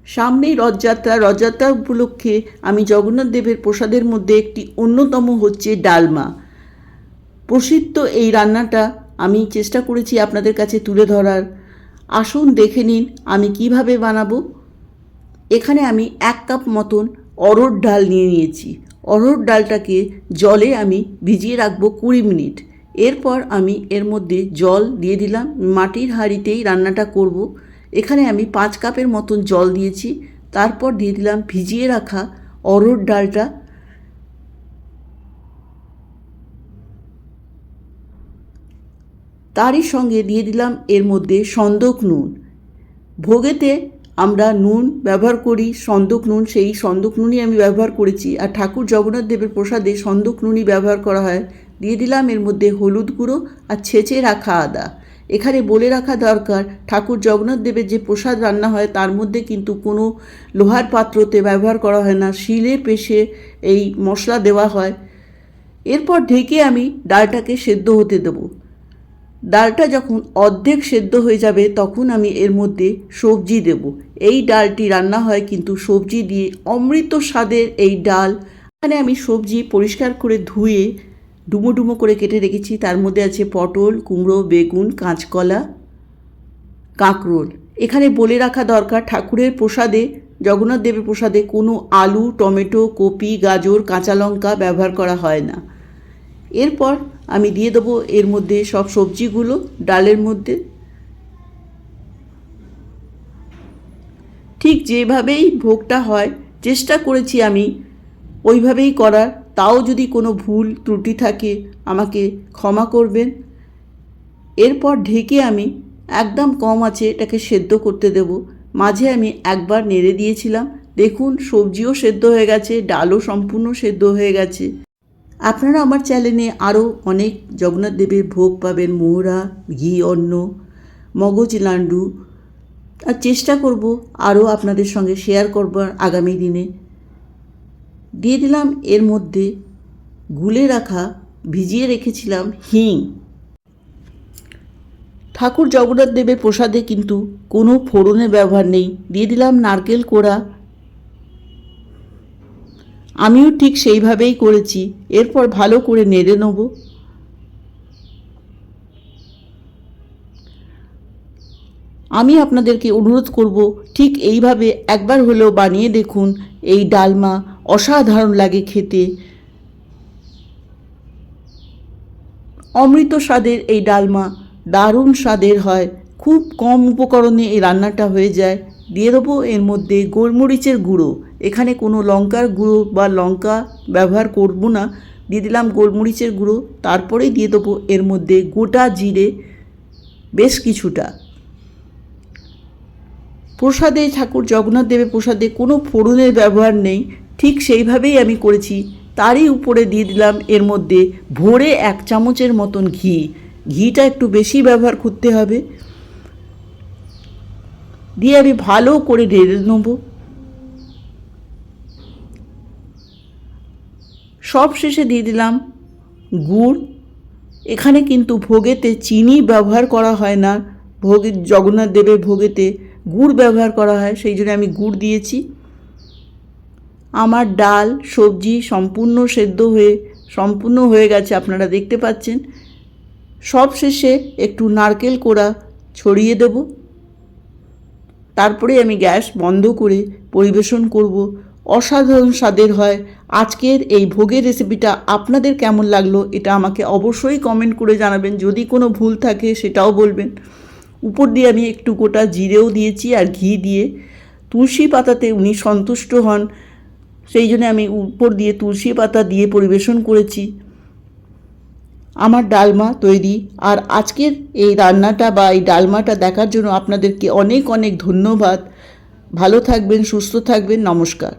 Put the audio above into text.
সামনেই রথযাত্রা। রথযাত্রা উপলক্ষে আমি জগন্নাথ দেবের প্রসাদের মধ্যে একটি অন্যতম হচ্ছে ডালমা। প্রসিদ্ধ এই রান্নাটা আমি চেষ্টা করেছি আপনাদের কাছে তুলে ধরার। আসুন দেখে নিন আমি কিভাবে বানাবো। এখানে আমি 1 কাপ মতন অরহর ডাল নিয়ে নিয়েছি। অরহর ডালটাকে জলে আমি ভিজিয়ে রাখবো 20 মিনিট। এরপর আমি এর মধ্যে জল দিয়ে দিলাম। মাটির হাঁড়িতেই রান্নাটা করব। এখানে আমি 5 কাপের মতন জল দিয়েছি। তারপর দিয়ে দিলাম ভিজিয়ে রাখা অরহর ডালটা। তারই সঙ্গে দিয়ে দিলাম এর মধ্যে সন্দক নুন। ভোগেতে আমরা নুন ব্যবহার করি, সন্দক নুন, সেই সন্দক নুনই আমি ব্যবহার করেছি। আর ঠাকুর জগন্নাথ দেবের প্রসাদে সন্দক নুনই ব্যবহার করা হয়। দিয়ে দিলাম এর মধ্যে হলুদ গুঁড়ো আর ছেঁচে রাখা আদা। এখানে বলে রাখা দরকার, ঠাকুর জগন্নাথ দেবের যে প্রসাদ রান্না হয় তার মধ্যে কিন্তু কোনো লোহার পাত্রতে ব্যবহার করা হয় না, শিলে পেষে এই মশলা দেওয়া হয়। এরপর ঢেকে আমি ডালটাকে সেদ্ধ হতে দেবো। ডালটা যখন অর্ধেক সেদ্ধ হয়ে যাবে তখন আমি এর মধ্যে সবজি দেব। এই ডালটি রান্না হয় কিন্তু সবজি দিয়ে, অমৃত স্বাদের এই ডাল। এখানে আমি সবজি পরিষ্কার করে ধুয়ে ডুমো ডুমো করে কেটে রেখেছি। তার মধ্যে আছে পটল, কুমড়ো, বেগুন, কাঁচকলা, কাঁকরোল। এখানে বলে রাখা দরকার, ঠাকুরের প্রসাদে, জগন্নাথ দেবের প্রসাদে কোনো আলু, টমেটো, কপি, গাজর, কাঁচা লঙ্কা ব্যবহার করা হয় না। এরপর আমি দিয়ে দেবো এর মধ্যে সব সবজিগুলো ডালের মধ্যে। ঠিক যেভাবেই ভোগটা হয় চেষ্টা করেছি আমি ওইভাবেই করার। তাও যদি কোনো ভুল ত্রুটি থাকে আমাকে ক্ষমা করবেন। এরপর ঢেকে আমি একদম কম আঁচে এটাকে সেদ্ধ করতে দেব। মাঝে আমি একবার নেড়ে দিয়েছিলাম। দেখুন সবজিও সেদ্ধ হয়ে গেছে, ডালও সম্পূর্ণ সেদ্ধ হয়ে গেছে। আপনারা আমার চ্যানেলে আরও অনেক জগন্নাথ দেবের ভোগ পাবেন, মোহরা, ঘি অন্ন, মগজ লাড্ডু। আর চেষ্টা করব আরও আপনাদের সঙ্গে শেয়ার করবার আগামী দিনে। দিয়ে দিলাম এর মধ্যে গুলে রাখা, ভিজিয়ে রেখেছিলাম হিং। ঠাকুর জগন্নাথ দেবের প্রসাদে কিন্তু কোনো ফোড়নের ব্যবহার নেই। দিয়ে দিলাম নারকেল কোড়া। আমিও ঠিক সেইভাবেই করেছি। এরপর ভালো করে নেড়ে নেব। আমি আপনাদেরকে অনুরোধ করব ঠিক এইভাবে একবার হলেও বানিয়ে দেখুন। এই ডালমা অসাধারণ লাগে খেতে। অমৃত স্বাদের এই ডালমা দারুণ স্বাদের হয়। খুব কম উপকরণে এই রান্নাটা হয়ে যায়। দিয়ে দেবো এর মধ্যে গোলমরিচের গুঁড়ো। এখানে কোনো লঙ্কার গুঁড়ো বা লঙ্কা ব্যবহার করব না। দিয়ে দিলাম গোলমরিচের গুঁড়ো। তারপরেই দিয়ে দেবো এর মধ্যে গোটা জিরে বেশ কিছুটা। প্রসাদে, ঠাকুর জগন্নাথ দেবের প্রসাদে কোনো ফোড়নের ব্যবহার নেই। ঠিক সেইভাবেই আমি করেছি। তারই উপরে দিয়ে দিলাম এর মধ্যে ভরে 1 চামচের মতন ঘি। ঘিটা একটু বেশি ব্যবহার করতে হবে। দিয়ে আমি ভালো করে নেড়ে নেব। সব শেষে দিয়ে দিলাম গুড়। এখানে কিন্তু ভোগেতে চিনি ব্যবহার করা হয় না। ভোগে, জগন্নাথ দেবের ভোগেতে গুড় ব্যবহার করা হয়, সেই জন্য আমি গুড় দিয়েছি। আমার ডাল সবজি সম্পূর্ণ হয়ে গেছে, আপনারা দেখতে পাচ্ছেন। সব শেষে একটু নারকেল কোড়া ছড়িয়ে দেব। তারপরে আমি গ্যাস বন্ধ করে পরিবেশন করব। অসাধারণ স্বাদের হয়। আজকের এই ভোগের রেসিপিটা আপনাদের কেমন লাগলো এটা আমাকে অবশ্যই কমেন্ট করে জানাবেন। যদি কোনো ভুল থাকে সেটাও বলবেন। উপর দিয়ে আমি একটু গোটা জিরেও দিয়েছি আর ঘি দিয়ে। তুলসী পাতাতে উনি সন্তুষ্ট হন, সেই জন্য আমি উপর দিয়ে তুলসী পাতা দিয়ে পরিবেশন করেছি। আমার ডালমা তৈরি। আর আজকের এই রান্নাটা বা এই ডালমাটা দেখার জন্য আপনাদেরকে অনেক অনেক ধন্যবাদ। ভালো থাকবেন, সুস্থ থাকবেন। নমস্কার।